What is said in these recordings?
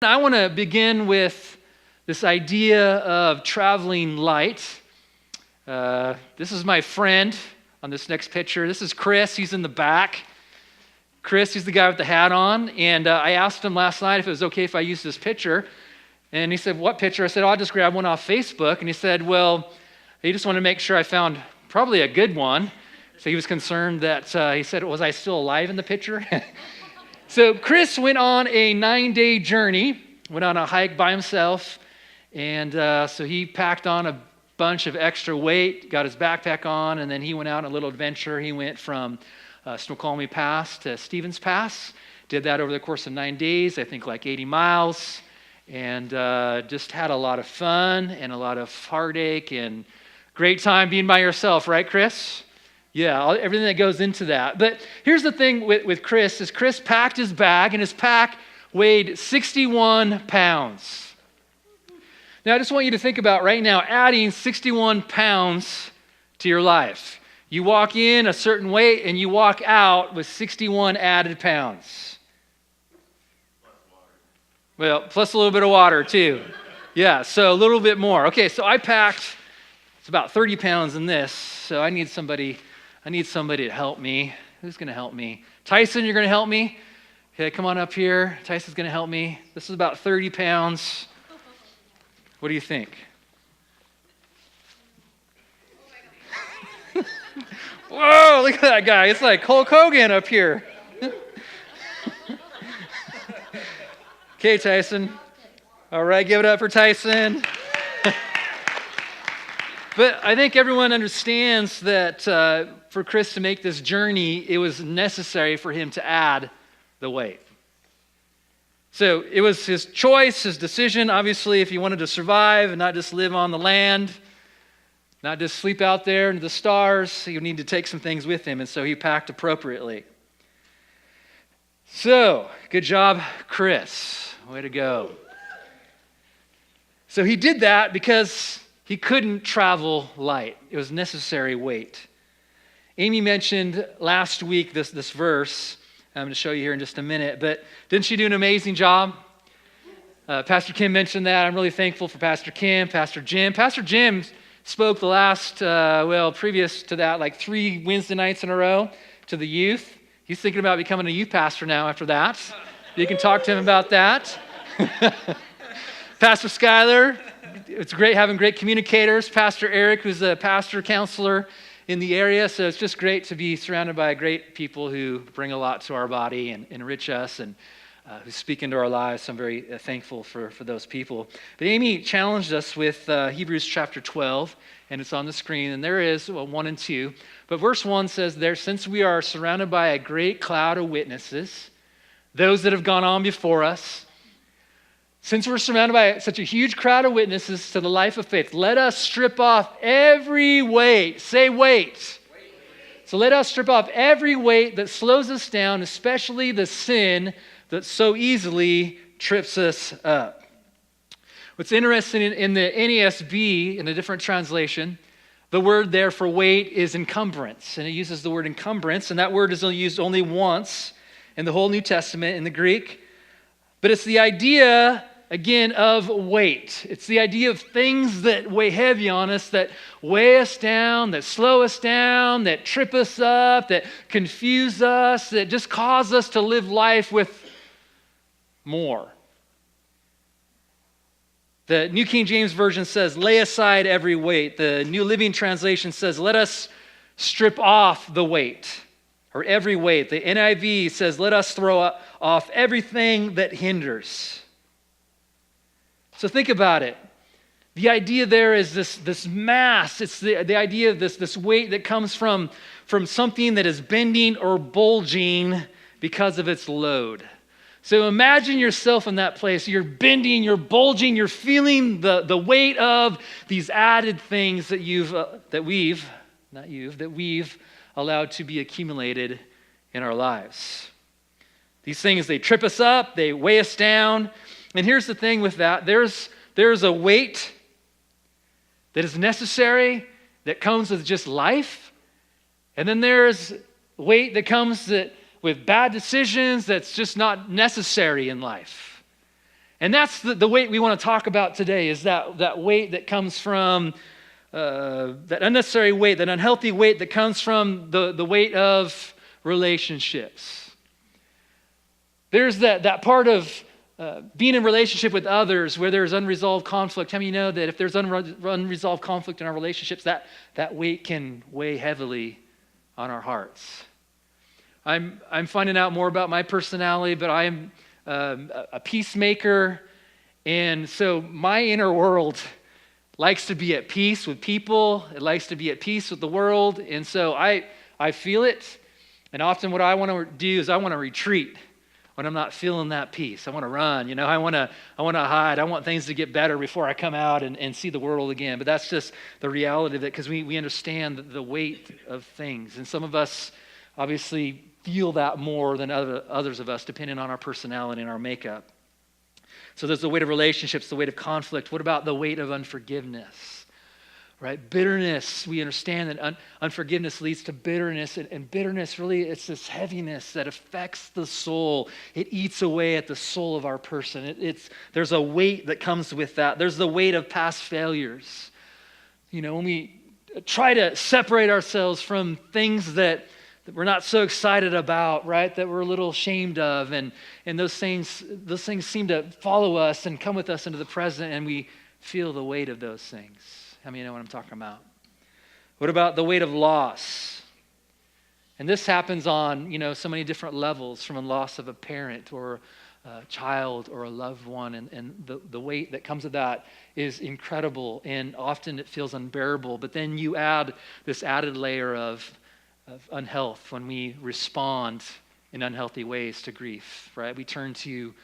I want to begin with this idea of traveling light. This is my friend on this next picture. This is Chris. He's in the back. Chris, he's the guy with the hat on. And I asked him last night if it was okay if I used this picture. And he said, "What picture?" I said, "I'll just grab one off Facebook." And he said, "Well, he just wanted to make sure I found probably a good one." So he was concerned that, he said, "Was I still alive in the picture?" So Chris went on a 9-day journey, went on a hike by himself, and so he packed on a bunch of extra weight, got his backpack on, and then he went out on a little adventure. He went from Snoqualmie Pass to Stevens Pass, did that over the course of 9 days, I think like 80 miles, and just had a lot of fun and a lot of heartache and great time being by yourself, right, Chris? Yeah, everything that goes into that. But here's the thing with Chris, is Chris packed his bag, and his pack weighed 61 pounds. Now, I just want you to think about right now adding 61 pounds to your life. You walk in a certain weight, and you walk out with 61 added pounds. Well, plus a little bit of water, too. Yeah, so a little bit more. Okay, so I packed, it's about 30 pounds in this, so I need somebody to help me. Who's going to help me? Tyson, you're going to help me? Okay, come on up here. Tyson's going to help me. This is about 30 pounds. What do you think? Whoa, look at that guy. It's like Hulk Hogan up here. Okay, Tyson. All right, give it up for Tyson. But I think everyone understands that for Chris to make this journey, it was necessary for him to add the weight. So it was his choice, his decision. Obviously, if he wanted to survive and not just live on the land, not just sleep out there into the stars, he would need to take some things with him, and so he packed appropriately. So, good job, Chris. Way to go. So he did that because he couldn't travel light. It was necessary weight. Amy mentioned last week this verse. I'm going to show you here in just a minute. But didn't she do an amazing job? Pastor Kim mentioned that. I'm really thankful for Pastor Kim, Pastor Jim. Pastor Jim spoke the last, previous to that, like 3 Wednesday nights in a row to the youth. He's thinking about becoming a youth pastor now after that. You can talk to him about that. Pastor Skyler, it's great having great communicators. Pastor Eric, who's a pastor counselor in the area. So it's just great to be surrounded by great people who bring a lot to our body and enrich us and who speak into our lives. So I'm very thankful for those people. But Amy challenged us with Hebrews chapter 12, and it's on the screen. And there is 1 and 2. But verse 1 says there, "Since we are surrounded by a great cloud of witnesses, those that have gone on before us, since we're surrounded by such a huge crowd of witnesses to the life of faith, let us strip off every weight." Say weight. So let us strip off every weight that slows us down, especially the sin that so easily trips us up. What's interesting in the NASB, in a different translation, the word there for weight is encumbrance. And it uses the word encumbrance, and that word is used only once in the whole New Testament in the Greek. But it's the idea, again, of weight. It's the idea of things that weigh heavy on us, that weigh us down, that slow us down, that trip us up, that confuse us, that just cause us to live life with more. The New King James Version says, "Lay aside every weight." The New Living Translation says, "Let us strip off the weight," or every weight. The NIV says, "Let us throw off everything that hinders." So think about it. The idea there is this mass. It's the idea of this weight that comes from something that is bending or bulging because of its load. So imagine yourself in that place. You're bending, you're bulging, you're feeling the weight of these added things that we've allowed to be accumulated in our lives. These things, they trip us up, they weigh us down. And here's the thing with that. There's a weight that is necessary, that comes with just life. And then there's weight that comes with bad decisions that's just not necessary in life. And that's the weight we want to talk about today, is that weight that comes from, that unnecessary weight, that unhealthy weight that comes from the weight of relationships. There's that part of being in relationship with others where there's unresolved conflict. How many know that if there's unresolved conflict in our relationships, that weight can weigh heavily on our hearts? I'm finding out more about my personality, but I am a peacemaker, and so my inner world likes to be at peace with people. It likes to be at peace with the world, and so I feel it. And often what I want to do is I want to retreat when I'm not feeling that peace. I want to run, I want to hide. I want things to get better before I come out and see the world again. But that's just the reality of it, because we understand the weight of things. And some of us obviously feel that more than others of us, depending on our personality and our makeup. So there's the weight of relationships, the weight of conflict. What about the weight of unforgiveness? Right? Bitterness, we understand that unforgiveness leads to bitterness, and bitterness really, it's this heaviness that affects the soul. It eats away at the soul of our person. There's a weight that comes with that. There's the weight of past failures. When we try to separate ourselves from things that we're not so excited about, right? That we're a little ashamed of, and those things seem to follow us and come with us into the present, and we feel the weight of those things. How many know what I'm talking about? What about the weight of loss? And this happens on, so many different levels, from a loss of a parent or a child or a loved one, and the weight that comes with that is incredible, and often it feels unbearable. But then you add this added layer of unhealth when we respond in unhealthy ways to grief, right? We turn to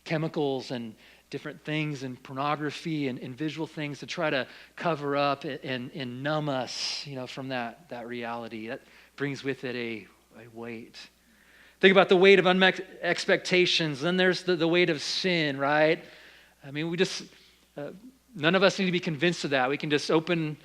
chemicals and different things and pornography and visual things to try to cover up and numb us, from that reality. That brings with it a weight. Think about the weight of unmet expectations. Then there's the weight of sin, right? I mean, none of us need to be convinced of that. We can just open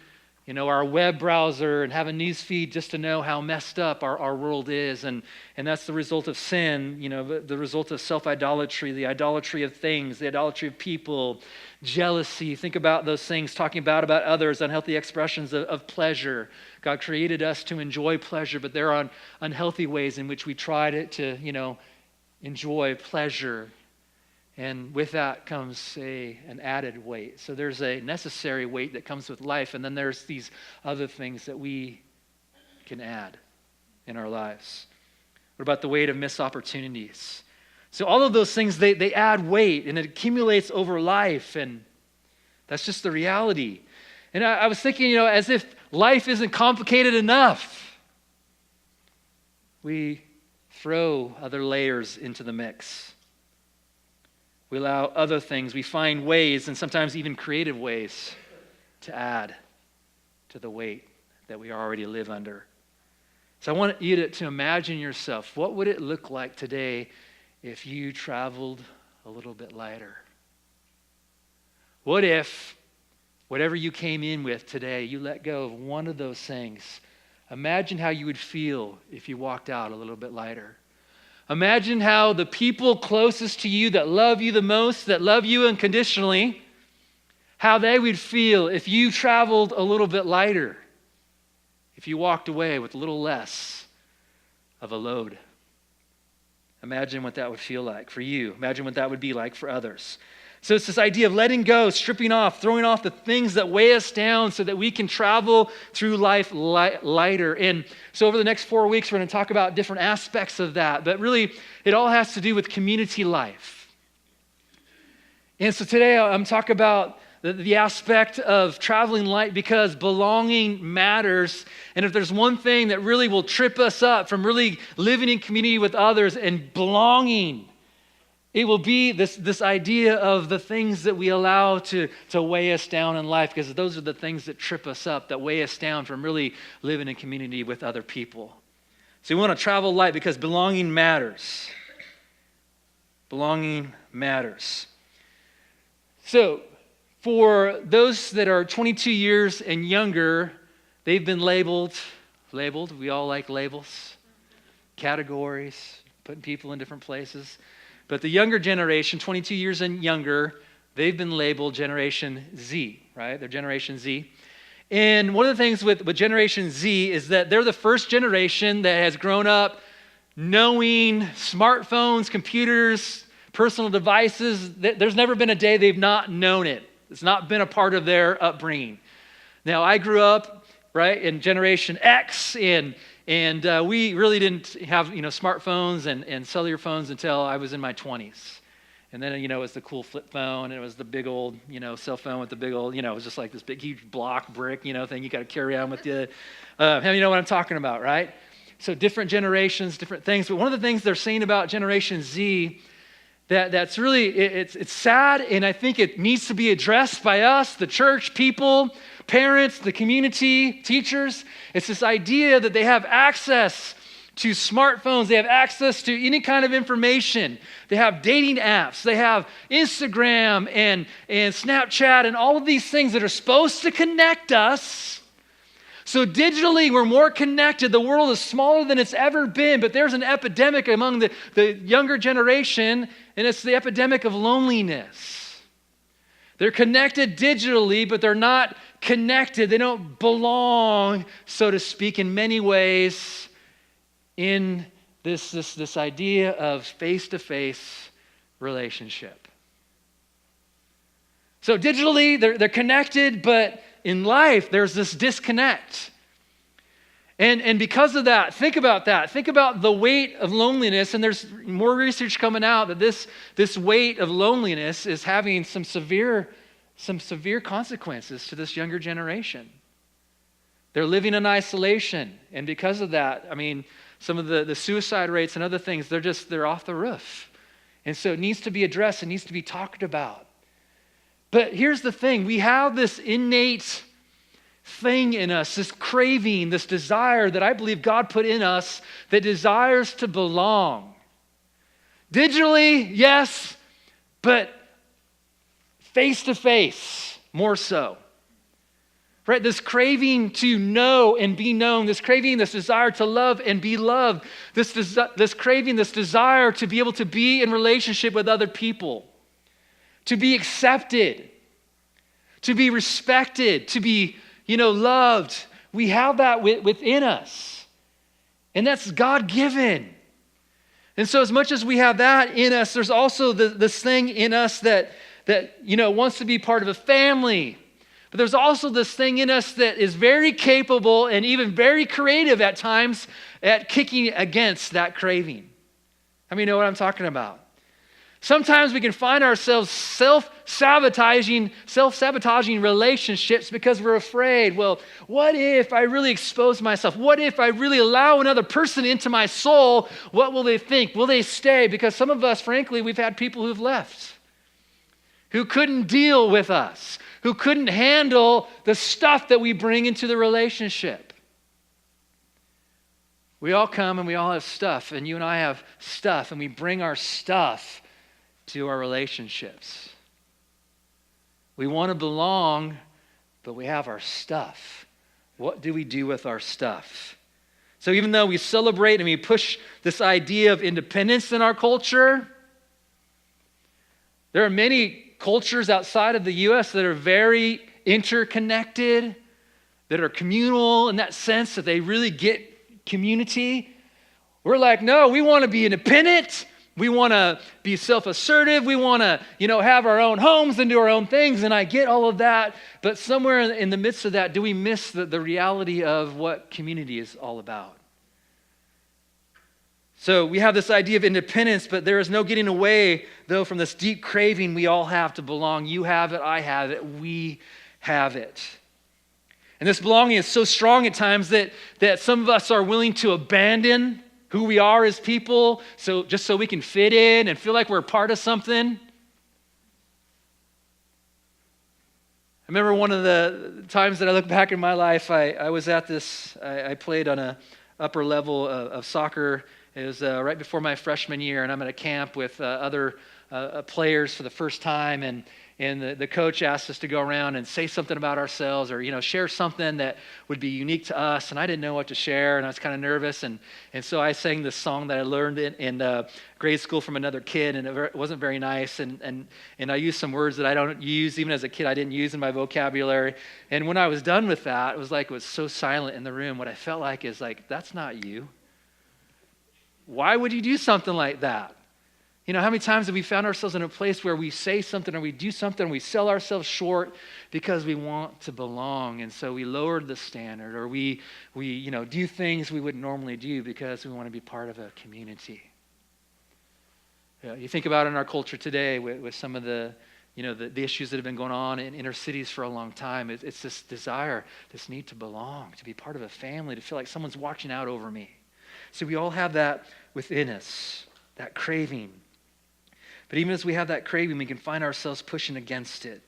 our web browser and have a news feed just to know how messed up our world is. And that's the result of sin, the result of self-idolatry, the idolatry of things, the idolatry of people, jealousy. Think about those things, talking about others, unhealthy expressions of pleasure. God created us to enjoy pleasure, but there are unhealthy ways in which we try to enjoy pleasure. And with that comes an added weight. So there's a necessary weight that comes with life, and then there's these other things that we can add in our lives. What about the weight of missed opportunities? So all of those things, they add weight, and it accumulates over life, and that's just the reality. And I was thinking, as if life isn't complicated enough, we throw other layers into the mix. We allow other things. We find ways, and sometimes even creative ways, to add to the weight that we already live under. So I want you to imagine yourself. What would it look like today if you traveled a little bit lighter? What if whatever you came in with today, you let go of one of those things? Imagine how you would feel if you walked out a little bit lighter. Imagine how the people closest to you that love you the most, that love you unconditionally, how they would feel if you traveled a little bit lighter, if you walked away with a little less of a load. Imagine what that would feel like for you. Imagine what that would be like for others. So it's this idea of letting go, stripping off, throwing off the things that weigh us down so that we can travel through life lighter. And so over the next 4 weeks, we're going to talk about different aspects of that. But really, it all has to do with community life. And so today, I'm talking about the aspect of traveling light, because belonging matters. And if there's one thing that really will trip us up from really living in community with others and belonging, it will be this idea of the things that we allow to weigh us down in life, because those are the things that trip us up, that weigh us down from really living in community with other people. So we want to travel light because belonging matters. Belonging matters. So for those that are 22 years and younger, they've been labeled. We all like labels, categories, putting people in different places. But the younger generation, 22 years and younger, they've been labeled Generation Z, right? They're Generation Z. And one of the things with Generation Z is that they're the first generation that has grown up knowing smartphones, computers, personal devices. There's never been a day they've not known it. It's not been a part of their upbringing. Now, I grew up, right, in Generation X, and we really didn't have, smartphones and cellular phones until I was in my 20s. And then, it was the cool flip phone, and it was the big old, cell phone with the big old, it was just like this big, huge block brick, thing you got to carry around with you. You know what I'm talking about, right? So different generations, different things. But one of the things they're saying about Generation Z that's really, it's sad, and I think it needs to be addressed by us, the church, people, parents, the community, teachers. It's this idea that they have access to smartphones. They have access to any kind of information. They have dating apps. They have Instagram and Snapchat and all of these things that are supposed to connect us. So digitally, we're more connected. The world is smaller than it's ever been, but there's an epidemic among the younger generation, and it's the epidemic of loneliness. They're connected digitally, but they're not connected. They don't belong, so to speak, in many ways in this idea of face-to-face relationship. So digitally, they're connected, but in life, there's this disconnect. And because of that, think about that. Think about the weight of loneliness, and there's more research coming out that this weight of loneliness is having some severe consequences to this younger generation. They're living in isolation, and because of that, some of the suicide rates and other things, they're off the roof. And so it needs to be addressed, it needs to be talked about. But here's the thing, we have this innate thing in us, this craving, this desire that I believe God put in us that desires to belong. Digitally, yes, but face to face, more so. Right? This craving to know and be known, this craving, this desire to love and be loved, this craving, this desire to be able to be in relationship with other people, to be accepted, to be respected, to be, loved. We have that within us. And that's God-given. And so as much as we have that in us, there's also this thing in us that wants to be part of a family. But there's also this thing in us that is very capable and even very creative at times at kicking against that craving. How many know what I'm talking about? Sometimes we can find ourselves self-sabotaging relationships because we're afraid. Well, what if I really expose myself? What if I really allow another person into my soul? What will they think? Will they stay? Because some of us, frankly, we've had people who've left, who couldn't deal with us, who couldn't handle the stuff that we bring into the relationship. We all come and we all have stuff, and you and I have stuff, and we bring our stuff to our relationships. We want to belong, but we have our stuff. What do we do with our stuff? So even though we celebrate and we push this idea of independence in our culture, there are many cultures outside of the U.S. that are very interconnected, that are communal in that sense, that they really get community. We're like, no, we want to be independent. We want to be self-assertive. We want to, have our own homes and do our own things. And I get all of that. But somewhere in the midst of that, do we miss the reality of what community is all about? So we have this idea of independence, but there is no getting away, though, from this deep craving we all have to belong. You have it, I have it, we have it. And this belonging is so strong at times that some of us are willing to abandon who we are as people, just so we can fit in and feel like we're a part of something. I remember one of the times that I look back in my life, I was at this, I played on a upper level of soccer. It was right before my freshman year, and I'm at a camp with other players for the first time, and the coach asked us to go around and say something about ourselves, or share something that would be unique to us. And I didn't know what to share, and I was kind of nervous. And so I sang this song that I learned in grade school from another kid, and it wasn't very nice. And I used some words that I don't use, even as a kid, I didn't use in my vocabulary. And when I was done with that, it was so silent in the room. What I felt like is that's not you. Why would you do something like that? How many times have we found ourselves in a place where we say something or we do something, we sell ourselves short because we want to belong, and so we lowered the standard, or we do things we wouldn't normally do because we want to be part of a community. You think about it in our culture today with some of the issues that have been going on in inner cities for a long time. It's this desire, this need to belong, to be part of a family, to feel like someone's watching out over me. So we all have that within us, that craving. But even as we have that craving, we can find ourselves pushing against it.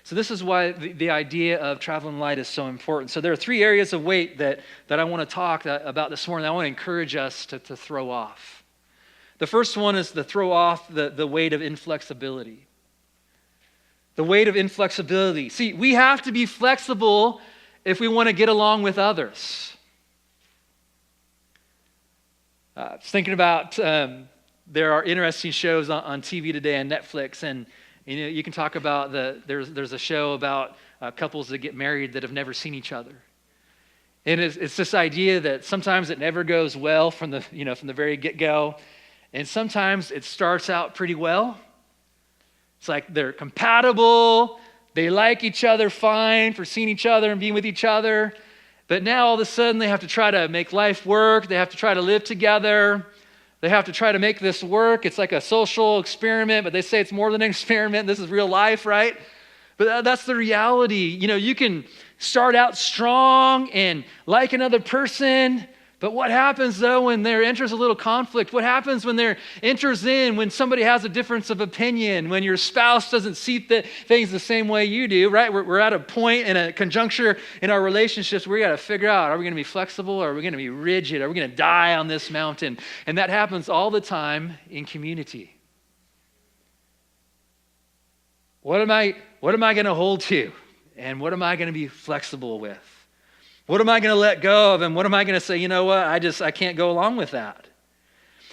So this is why the idea of traveling light is so important. So there are 3 areas of weight that I want to talk about this morning. I want to encourage us to throw off. The first one is to throw off the weight of inflexibility. The weight of inflexibility. See, we have to be flexible if we want to get along with others. I was thinking about... there are interesting shows on TV today on Netflix, and you can talk about there's a show about couples that get married that have never seen each other, and it's this idea that sometimes it never goes well from the very get-go, and sometimes it starts out pretty well. It's like they're compatible, they like each other fine for seeing each other and being with each other, but now all of a sudden they have to try to make life work, they have to try to live together. They have to try to make this work. It's like a social experiment, but they say it's more than an experiment. This is real life, right? But that's the reality. You can start out strong and like another person, but what happens, though, when there enters a little conflict? What happens when when somebody has a difference of opinion, when your spouse doesn't see things the same way you do, right? We're at a point in a conjuncture in our relationships where we got to figure out, are we going to be flexible or are we going to be rigid? Are we going to die on this mountain? And that happens all the time in community. What am I going to hold to? And what am I going to be flexible with? What am I going to let go of, and what am I going to say, you know what, I can't go along with that.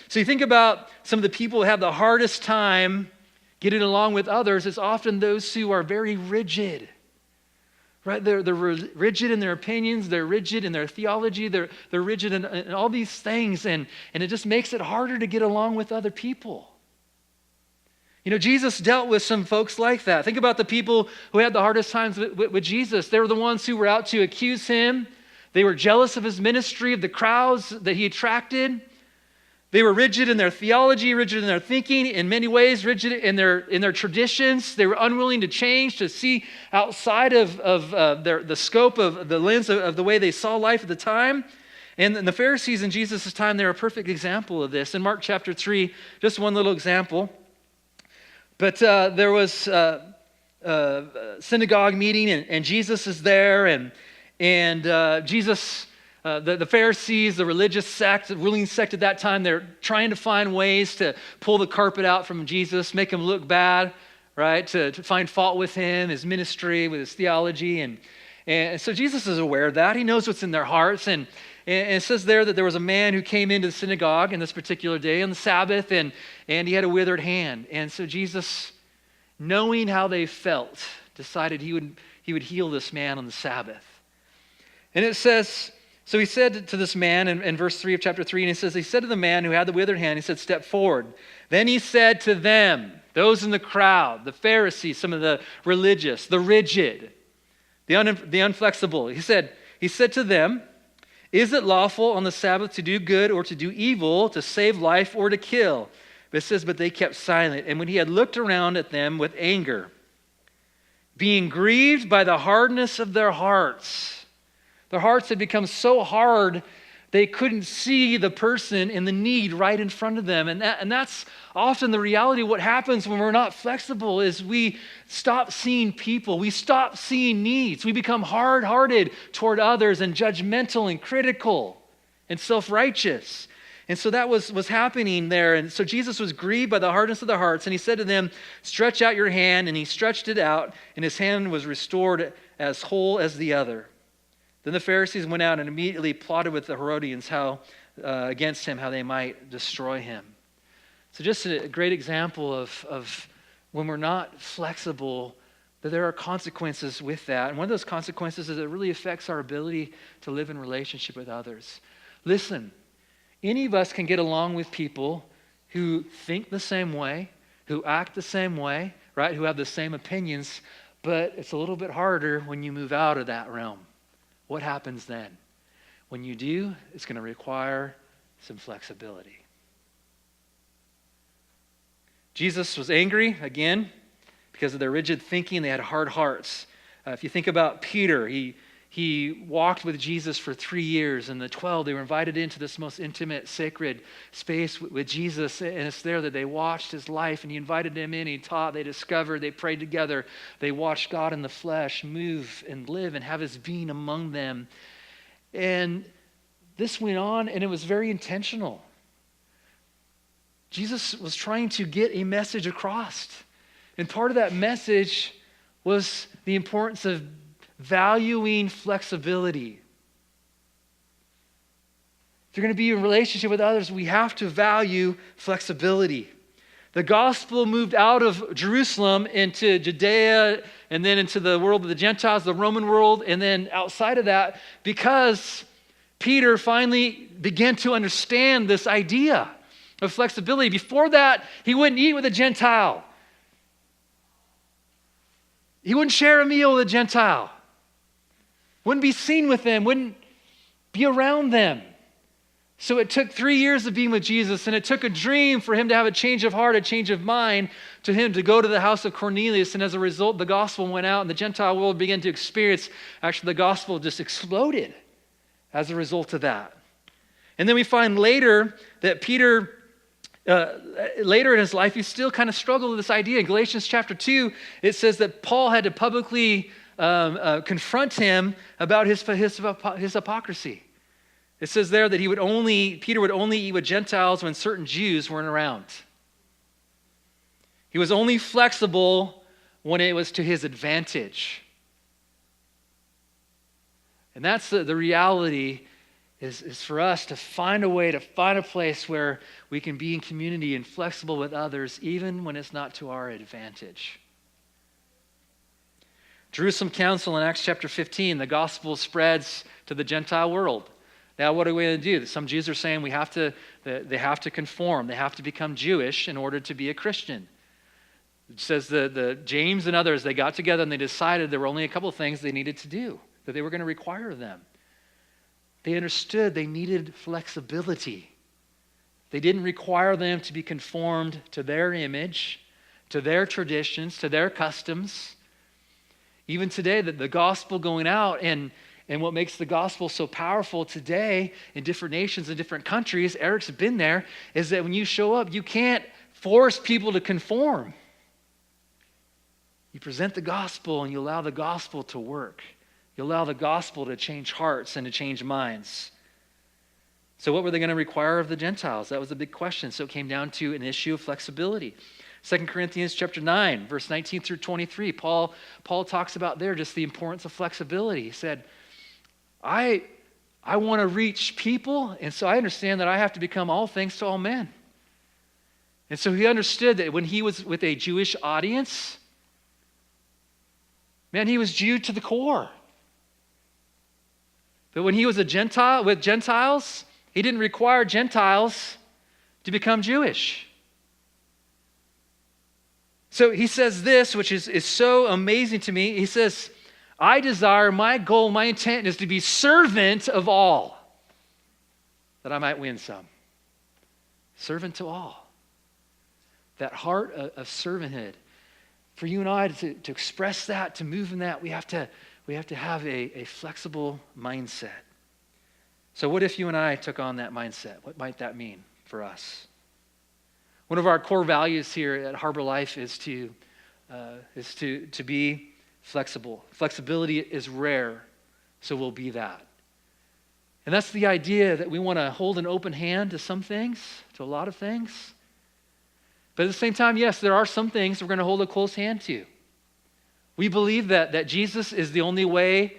So you think about some of the people who have the hardest time getting along with others. It's often those who are very rigid, right? They're rigid in their opinions, they're rigid in their theology, they're rigid in all these things, and it just makes it harder to get along with other people. Jesus dealt with some folks like that. Think about the people who had the hardest times with Jesus. They were the ones who were out to accuse him. They were jealous of his ministry, of the crowds that he attracted. They were rigid in their theology, rigid in their thinking, in many ways rigid in their traditions. They were unwilling to change, to see outside of the scope of the lens of the way they saw life at the time. And the Pharisees in Jesus' time, they're a perfect example of this. In Mark chapter 3, just one little example. But there was a synagogue meeting, and Jesus is there, and Jesus, the Pharisees, the religious sect, the ruling sect at that time, they're trying to find ways to pull the carpet out from Jesus, make him look bad, right? To find fault with him, his ministry, with his theology, and so Jesus is aware of that. He knows what's in their hearts, and it says there that there was a man who came into the synagogue on this particular day on the Sabbath, and he had a withered hand. And so Jesus, knowing how they felt, decided he would heal this man on the Sabbath. And it says, so he said to this man in verse 3 of chapter 3, and he said to the man who had the withered hand, he said, "Step forward." Then he said to them, those in the crowd, the Pharisees, some of the religious, the rigid, the unflexible, he said to them, "Is it lawful on the Sabbath to do good or to do evil, to save life or to kill?" But it says, but they kept silent. And when he had looked around at them with anger, being grieved by the hardness of their hearts had become so hard they couldn't see the person in the need right in front of them. And that's often the reality. What happens when we're not flexible is we stop seeing people. We stop seeing needs. We become hard-hearted toward others and judgmental and critical and self-righteous. And so that was happening there. And so Jesus was grieved by the hardness of their hearts. And he said to them, stretch out your hand. And he stretched it out, and his hand was restored as whole as the other. Then the Pharisees went out and immediately plotted with the Herodians against him, how they might destroy him. So just a great example of when we're not flexible, that there are consequences with that. And one of those consequences is it really affects our ability to live in relationship with others. Listen, any of us can get along with people who think the same way, who act the same way, right? Who have the same opinions, but it's a little bit harder when you move out of that realm. What happens then? When you do, it's going to require some flexibility. Jesus was angry, again, because of their rigid thinking. They had hard hearts. If you think about Peter, he walked with Jesus for 3 years, and the 12, they were invited into this most intimate, sacred space with Jesus, and it's there that they watched his life, and he invited them in, he taught, they discovered, they prayed together, they watched God in the flesh move and live and have his being among them. And this went on, and it was very intentional. Jesus was trying to get a message across. And part of that message was the importance of valuing flexibility. If you're going to be in relationship with others, we have to value flexibility. The gospel moved out of Jerusalem into Judea and then into the world of the Gentiles, the Roman world, and then outside of that because Peter finally began to understand this idea of flexibility. Before that, he wouldn't eat with a Gentile. He wouldn't share a meal with a Gentile. Wouldn't be seen with them, wouldn't be around them. So it took 3 years of being with Jesus, and it took a dream for him to have a change of heart, a change of mind, to him to go to the house of Cornelius. And as a result, the gospel went out, and the Gentile world began to experience, actually the gospel just exploded as a result of that. And then we find later that Peter, later in his life, he still kind of struggled with this idea. In Galatians chapter 2, it says that Paul had to publicly confront him about his hypocrisy. It says there that Peter would only eat with Gentiles when certain Jews weren't around. He was only flexible when it was to his advantage. And that's the reality is for us to find a way, to find a place where we can be in community and flexible with others, even when it's not to our advantage. Jerusalem Council in Acts chapter 15, the gospel spreads to the Gentile world. Now, what are we going to do? Some Jews are saying they have to conform. They have to become Jewish in order to be a Christian. It says the James and others, they got together and they decided there were only a couple of things they needed to do, that they were going to require of them. They understood they needed flexibility. They didn't require them to be conformed to their image, to their traditions, to their customs. Even today, the gospel going out and what makes the gospel so powerful today in different nations and different countries, Eric's been there, is that when you show up, you can't force people to conform. You present the gospel and you allow the gospel to work. You allow the gospel to change hearts and to change minds. So what were they going to require of the Gentiles? That was a big question. So it came down to an issue of flexibility. 2 Corinthians chapter 9, verse 19 through 23, Paul talks about there just the importance of flexibility. He said, I want to reach people, and so I understand that I have to become all things to all men. And so he understood that when he was with a Jewish audience, man, he was Jew to the core. But when he was a Gentile with Gentiles, he didn't require Gentiles to become Jewish. So he says this, which is so amazing to me. He says, I desire, my goal, my intent is to be servant of all, that I might win some. Servant to all. That heart of servanthood. For you and I to express that, to move in that, we have to have a flexible mindset. So what if you and I took on that mindset? What might that mean for us? One of our core values here at Harbor Life is to be flexible. Flexibility is rare, so we'll be that. And that's the idea, that we want to hold an open hand to some things, to a lot of things. But at the same time, yes, there are some things we're going to hold a close hand to. We believe that Jesus is the only way,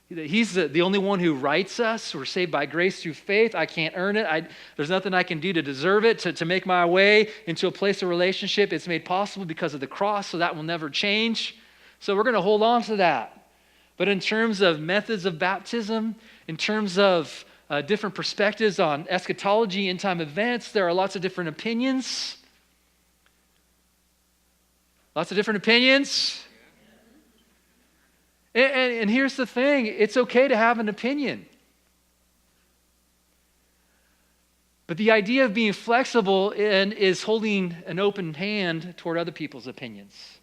that he's the only one who rights us. We're saved by grace through faith. I can't earn it. There's nothing I can do to deserve it, to make my way into a place of relationship. It's made possible because of the cross, so that will never change. So we're going to hold on to that. But in terms of methods of baptism, in terms of different perspectives on eschatology, end-time events, there are lots of different opinions. Lots of different opinions. And here's the thing, it's okay to have an opinion. But the idea of being flexible is holding an open hand toward other people's opinions.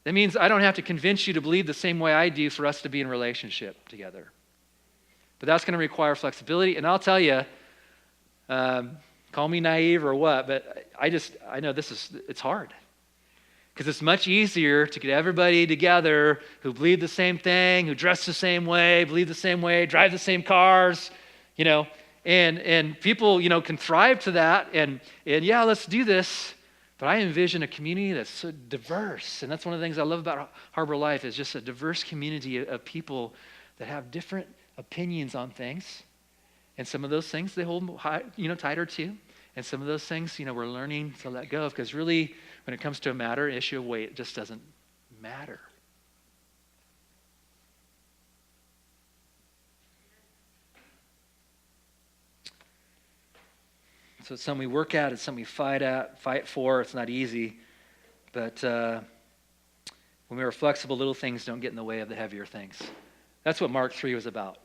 That means I don't have to convince you to believe the same way I do for us to be in relationship together. But that's going to require flexibility. And I'll tell you, call me naive or what, but I know it's hard. Because it's much easier to get everybody together who believe the same thing, who dress the same way, believe the same way, drive the same cars, and people, can thrive to that. And yeah, let's do this. But I envision a community that's so diverse. And that's one of the things I love about Harbor Life, is just a diverse community of people that have different opinions on things. And some of those things they hold tighter to. And some of those things, we're learning to let go of, because really, when it comes to an issue of weight, it just doesn't matter. So it's something we work at, it's something we fight for. It's not easy, but when we are flexible, little things don't get in the way of the heavier things. That's what Mark 3 was about.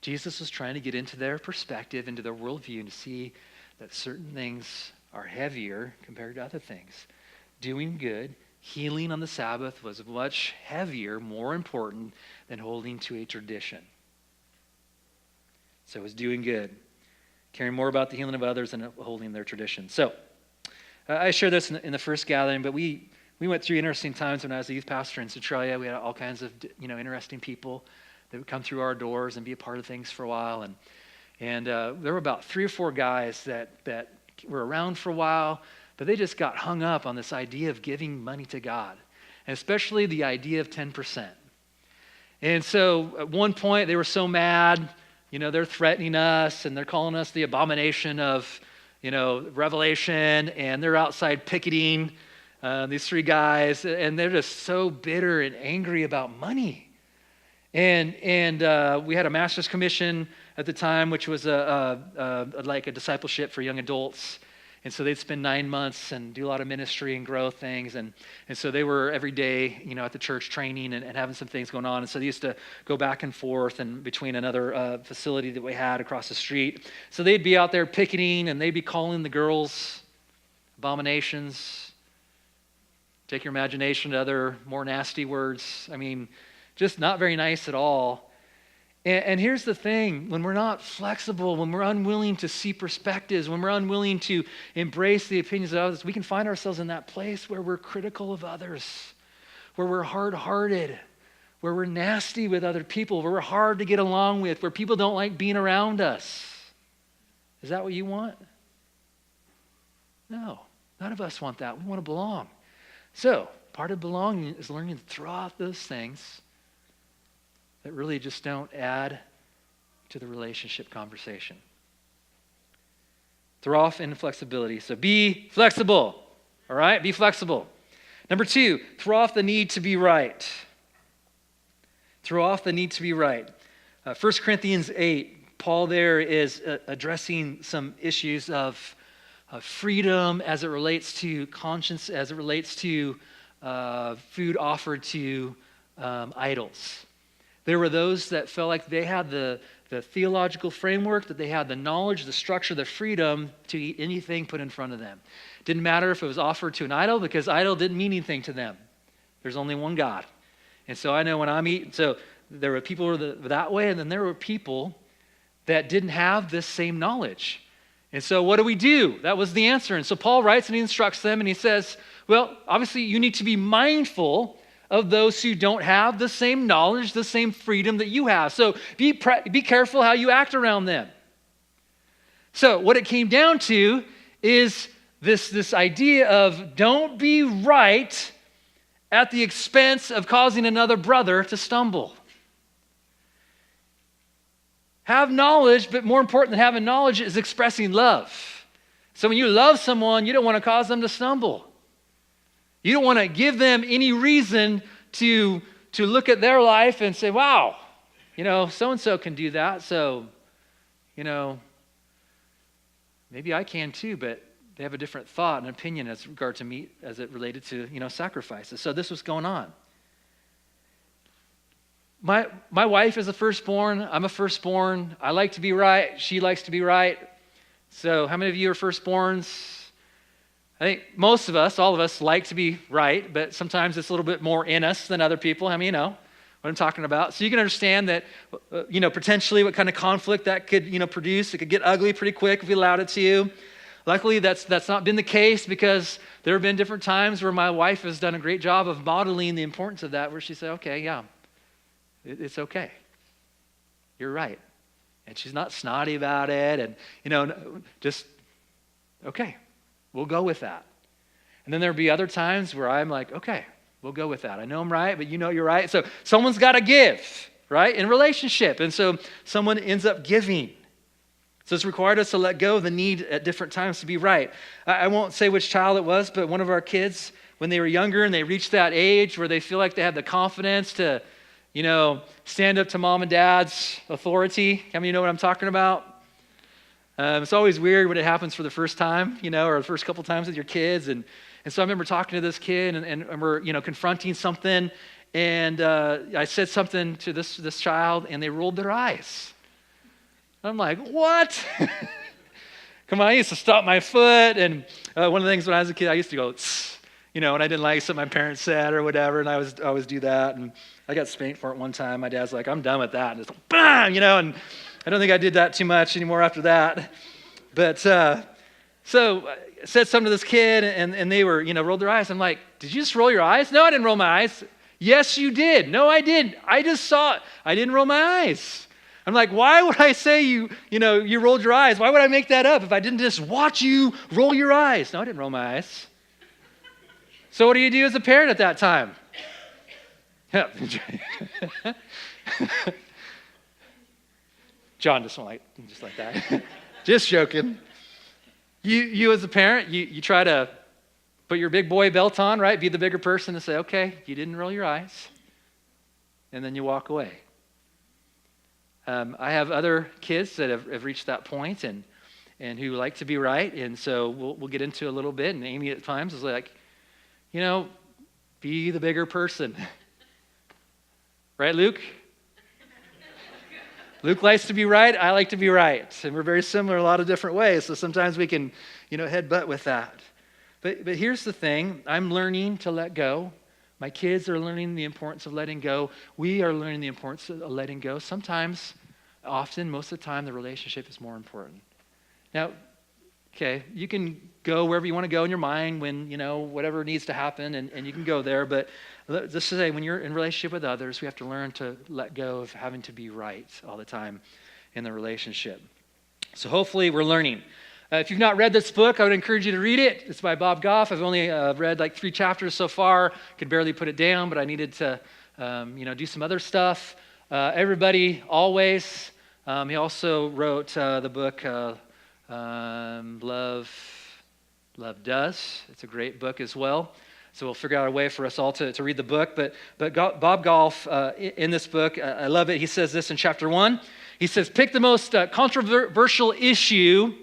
Jesus was trying to get into their perspective, into their worldview, and to see that certain things are heavier compared to other things. Doing good, healing on the Sabbath was much heavier, more important than holding to a tradition. So it was doing good, caring more about the healing of others than holding their tradition. So I shared this in the first gathering, but we went through interesting times when I was a youth pastor in Centralia. We had all kinds of interesting people that would come through our doors and be a part of things for a while. And there were about 3 or 4 guys that were around for a while, but they just got hung up on this idea of giving money to God, and especially the idea of 10%. And so at one point they were so mad, they're threatening us and they're calling us the abomination of, Revelation, and they're outside picketing, these 3 guys, and they're just so bitter and angry about money. And we had a master's commission at the time, which was like a discipleship for young adults. And so they'd spend 9 months and do a lot of ministry and growth things. And so they were every day, at the church training and having some things going on. And so they used to go back and forth and between another facility that we had across the street. So they'd be out there picketing, and they'd be calling the girls abominations. Take your imagination to other more nasty words. I mean, just not very nice at all. And here's the thing, when we're not flexible, when we're unwilling to see perspectives, when we're unwilling to embrace the opinions of others, we can find ourselves in that place where we're critical of others, where we're hard-hearted, where we're nasty with other people, where we're hard to get along with, where people don't like being around us. Is that what you want? No, none of us want that. We want to belong. So part of belonging is learning to throw out those things that really just don't add to the relationship conversation. Throw off inflexibility. So be flexible, all right? Be flexible. Number 2, throw off the need to be right. Throw off the need to be right. 1 Corinthians 8, Paul there is addressing some issues of freedom as it relates to conscience, as it relates to food offered to idols. There were those that felt like they had the theological framework, that they had the knowledge, the structure, the freedom to eat anything put in front of them. Didn't matter if it was offered to an idol, because idol didn't mean anything to them. There's only one God. And so I know when I'm eating, so there were people who were that way, and then there were people that didn't have this same knowledge. And so what do we do? That was the answer. And so Paul writes and he instructs them, and he says, well, obviously you need to be mindful of those who don't have the same knowledge, the same freedom that you have. So be careful how you act around them. So what it came down to is this idea of don't be right at the expense of causing another brother to stumble. Have knowledge, but more important than having knowledge is expressing love. So when you love someone, you don't want to cause them to stumble. You don't want to give them any reason to look at their life and say, wow, so-and-so can do that, so, maybe I can too, but they have a different thought and opinion as regard to me as it related to, sacrifices. So this was going on. My wife is a firstborn. I'm a firstborn. I like to be right. She likes to be right. So how many of you are firstborns? I think most of us, all of us, like to be right, but sometimes it's a little bit more in us than other people. How many of you know what I'm talking about? So you can understand that, potentially what kind of conflict that could, produce. It could get ugly pretty quick if we allowed it to. Luckily, that's not been the case, because there have been different times where my wife has done a great job of modeling the importance of that, where she said, okay, yeah, it's okay. You're right. And she's not snotty about it, and, just, okay, we'll go with that. And then there'll be other times where I'm like, okay, we'll go with that. I know I'm right, but you're right. So someone's got to give, right, in relationship. And so someone ends up giving. So it's required us to let go of the need at different times to be right. I won't say which child it was, but one of our kids, when they were younger and they reached that age where they feel like they have the confidence to, stand up to mom and dad's authority. How many of you know what I'm talking about? It's always weird when it happens for the first time, or the first couple times with your kids. And so I remember talking to this kid, and we're, confronting something. And I said something to this child, and they rolled their eyes. I'm like, what? Come on, I used to stop my foot. And one of the things when I was a kid, I used to go, tss, and I didn't like something my parents said or whatever. And I always do that. And I got spanked for it one time. My dad's like, I'm done with that. And it's like, bam, and I don't think I did that too much anymore after that. But so I said something to this kid, and they were, rolled their eyes. I'm like, did you just roll your eyes? No, I didn't roll my eyes. Yes, you did. No, I didn't. I just saw it. I didn't roll my eyes. I'm like, why would I say you rolled your eyes? Why would I make that up if I didn't just watch you roll your eyes? No, I didn't roll my eyes. So what do you do as a parent at that time? John just went like that. Just joking. You as a parent, you try to put your big boy belt on, right? Be the bigger person and say, okay, you didn't roll your eyes. And then you walk away. I have other kids that have reached that point and who like to be right. And so we'll get into a little bit. And Amy at times is like, be the bigger person. Right, Luke? Luke likes to be right. I like to be right. And we're very similar in a lot of different ways. So sometimes we can, headbutt with that. But here's the thing. I'm learning to let go. My kids are learning the importance of letting go. We are learning the importance of letting go. Sometimes, often, most of the time, the relationship is more important. Now, okay, you can go wherever you want to go in your mind when, whatever needs to happen, and you can go there. But just to say, when you're in relationship with others, we have to learn to let go of having to be right all the time in the relationship. So hopefully we're learning. If you've not read this book, I would encourage you to read it. It's by Bob Goff. I've only read like 3 chapters so far. Could barely put it down, but I needed to, do some other stuff. Everybody, Always. He also wrote the book Love Does. It's a great book as well. So we'll figure out a way for us all to read the book. But Bob Goff, in this book, I love it. He says this in chapter 1. He says, pick the most controversial issue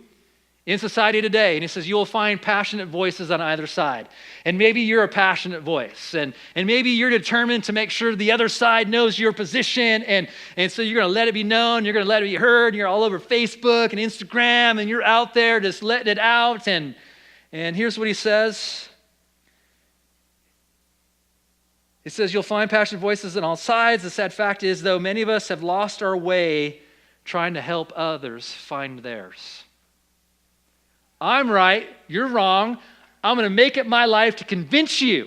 in society today. And he says, you will find passionate voices on either side. And maybe you're a passionate voice. And maybe you're determined to make sure the other side knows your position. And so you're going to let it be known. You're going to let it be heard. And you're all over Facebook and Instagram. And you're out there just letting it out. And here's what he says. He says, you'll find passionate voices on all sides. The sad fact is, though, many of us have lost our way trying to help others find theirs. I'm right, you're wrong. I'm going to make it my life to convince you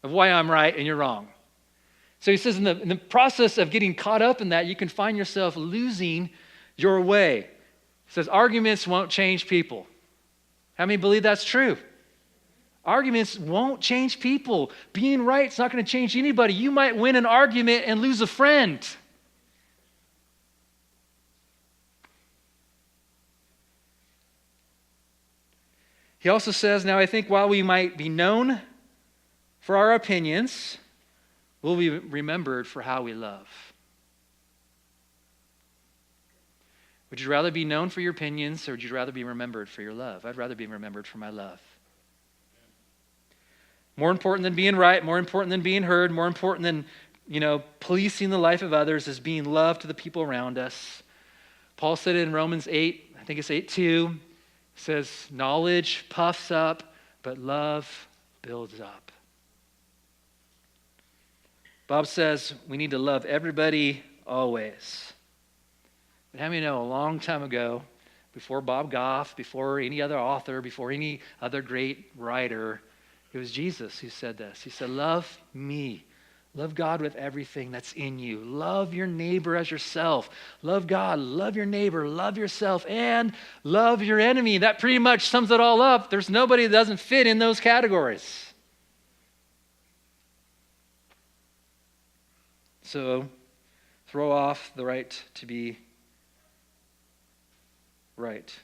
of why I'm right and you're wrong. So he says in the process of getting caught up in that, you can find yourself losing your way. He says arguments won't change people. How many believe that's true? Arguments won't change people. Being right is not going to change anybody. You might win an argument and lose a friend. He also says, now I think while we might be known for our opinions, we'll be remembered for how we love. Would you rather be known for your opinions, or would you rather be remembered for your love? I'd rather be remembered for my love. More important than being right, more important than being heard, more important than, policing the life of others is being loved to the people around us. Paul said it in Romans 8, I think it's 8:2. It says, knowledge puffs up, but love builds up. Bob says we need to love everybody always. But how many know a long time ago, before Bob Goff, before any other author, before any other great writer, it was Jesus who said this. He said, love me. Love God with everything that's in you. Love your neighbor as yourself. Love God, love your neighbor, love yourself, and love your enemy. That pretty much sums it all up. There's nobody that doesn't fit in those categories. So, throw off the right to be right,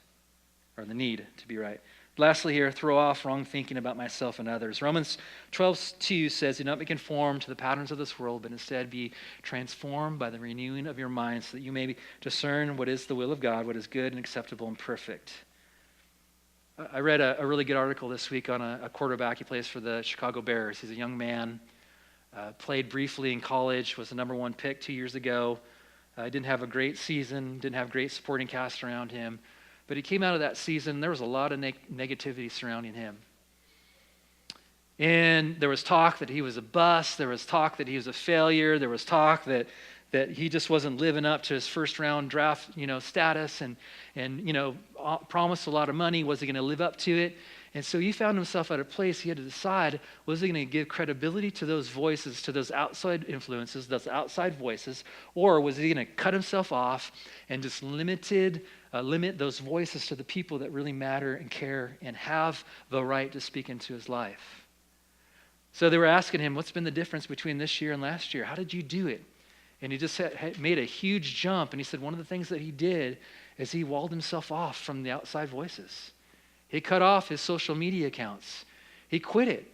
or the need to be right. Lastly here, throw off wrong thinking about myself and others. Romans 12:2 says, do not be conformed to the patterns of this world, but instead be transformed by the renewing of your mind so that you may discern what is the will of God, what is good and acceptable and perfect. I read a really good article this week on a quarterback. He plays for the Chicago Bears. He's a young man, played briefly in college, was the number 1 pick 2 years ago. Didn't have a great season, didn't have great supporting cast around him. But he came out of that season, there was a lot of negativity surrounding him. And there was talk that he was a bust. There was talk that he was a failure. There was talk that he just wasn't living up to his first-round draft, status and promised a lot of money. Was he going to live up to it? And so he found himself at a place he had to decide, was he going to give credibility to those voices, to those outside influences, those outside voices, or was he going to cut himself off and just limit those voices to the people that really matter and care and have the right to speak into his life? So they were asking him, what's been the difference between this year and last year? How did you do it? And he just had made a huge jump. And he said one of the things that he did is he walled himself off from the outside voices. He cut off his social media accounts. He quit it.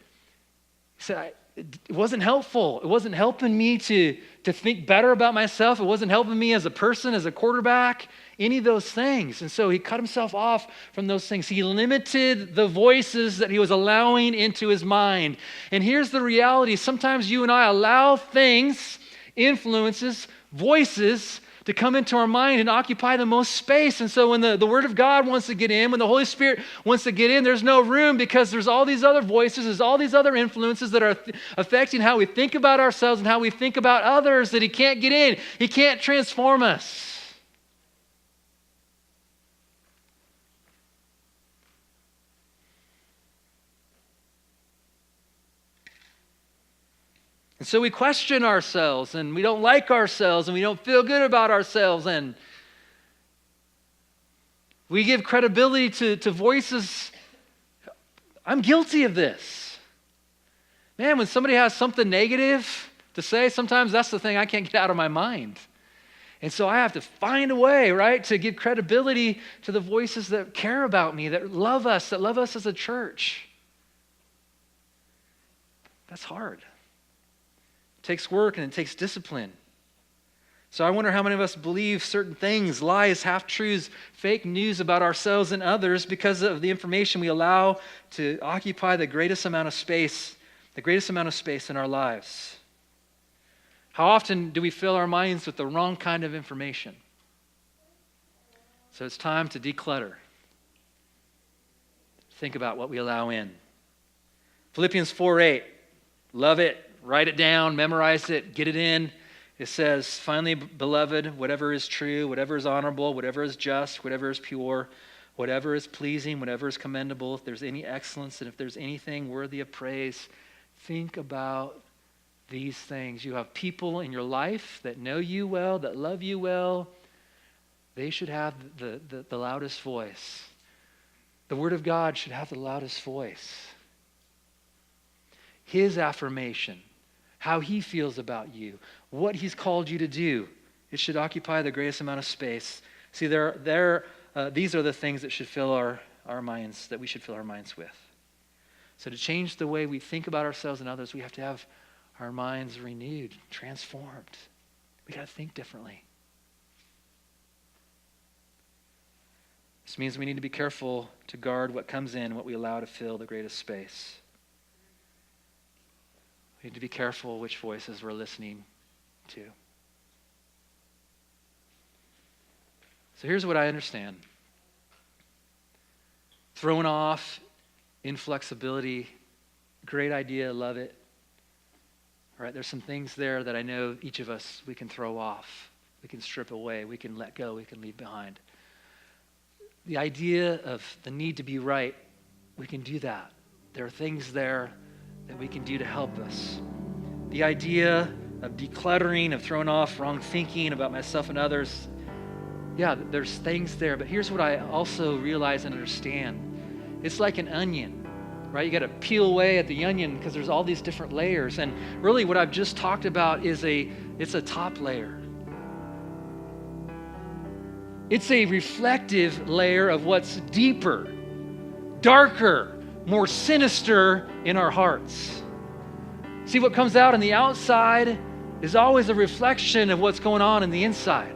He said, it wasn't helpful. It wasn't helping me to think better about myself. It wasn't helping me as a person, as a quarterback, any of those things. And so he cut himself off from those things. He limited the voices that he was allowing into his mind. And here's the reality. Sometimes you and I allow things, influences, voices to come into our mind and occupy the most space. And so when the Word of God wants to get in, when the Holy Spirit wants to get in, there's no room because there's all these other voices, there's all these other influences that are affecting how we think about ourselves and how we think about others that He can't get in. He can't transform us. And so we question ourselves, and we don't like ourselves, and we don't feel good about ourselves, and we give credibility to voices. I'm guilty of this. Man, when somebody has something negative to say, sometimes that's the thing I can't get out of my mind. And so I have to find a way, right, to give credibility to the voices that care about me, that love us as a church. That's hard. It takes work and it takes discipline. So I wonder how many of us believe certain things, lies, half-truths, fake news about ourselves and others because of the information we allow to occupy the greatest amount of space in our lives. How often do we fill our minds with the wrong kind of information? So it's time to declutter. Think about what we allow in. Philippians 4:8, love it. Write it down, memorize it, get it in. It says, finally, beloved, whatever is true, whatever is honorable, whatever is just, whatever is pure, whatever is pleasing, whatever is commendable, if there's any excellence and if there's anything worthy of praise, think about these things. You have people in your life that know you well, that love you well. They should have the loudest voice. The Word of God should have the loudest voice. His affirmation, how He feels about you, what He's called you to do, it should occupy the greatest amount of space. See, these are the things that should fill our minds, that we should fill our minds with. So to change the way we think about ourselves and others, we have to have our minds renewed, transformed. We got to think differently. This means we need to be careful to guard what comes in, what we allow to fill the greatest space. We need to be careful which voices we're listening to. So here's what I understand. Thrown off, inflexibility, great idea, love it. All right, there's some things there that I know each of us, we can throw off, we can strip away, we can let go, we can leave behind. The idea of the need to be right, we can do that. There are things there that we can do to help us. The idea of decluttering, of throwing off wrong thinking about myself and others, yeah, there's things there. But here's what I also realize and understand. It's like an onion, right? You got to peel away at the onion because there's all these different layers. And really what I've just talked about is it's a top layer. It's a reflective layer of what's deeper, darker, more sinister in our hearts. See, what comes out on the outside is always a reflection of what's going on in the inside,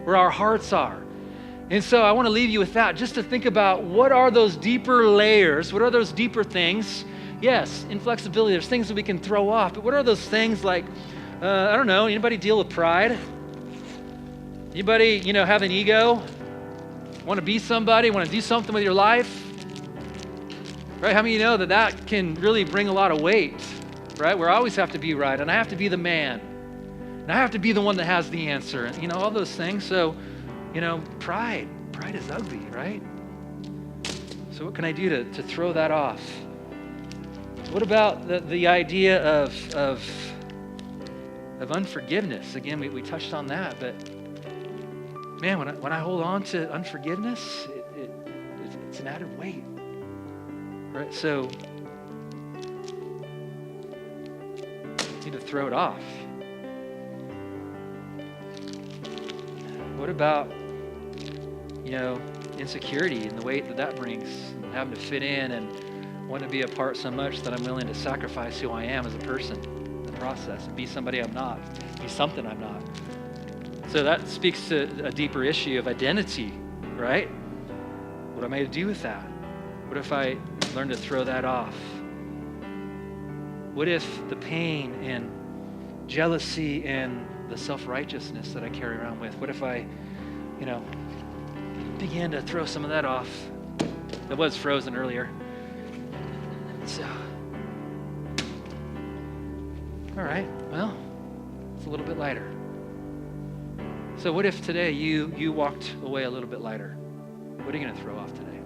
where our hearts are. And so I want to leave you with that, just to think about what are those deeper layers, what are those deeper things? Yes, inflexibility, there's things that we can throw off, but what are those things like, I don't know, anybody deal with pride? Anybody, have an ego? Want to be somebody, want to do something with your life? Right? How many of you know that can really bring a lot of weight, right? Where I always have to be right, and I have to be the man, and I have to be the one that has the answer, and all those things. So, pride is ugly, right? So what can I do to throw that off? What about the idea of unforgiveness? Again, we touched on that, but man, when I hold on to unforgiveness, it's an added weight, right? So you need to throw it off. What about, insecurity and the weight that brings, and having to fit in and wanting to be a part so much that I'm willing to sacrifice who I am as a person in the process and be somebody I'm not, be something I'm not. So that speaks to a deeper issue of identity, right? What am I to do with that? What if I learn to throw that off? What if the pain and jealousy and the self-righteousness that I carry around with, what if I, begin to throw some of that off? It was frozen earlier. So, all right, well, it's a little bit lighter. So what if today you walked away a little bit lighter? What are you going to throw off today?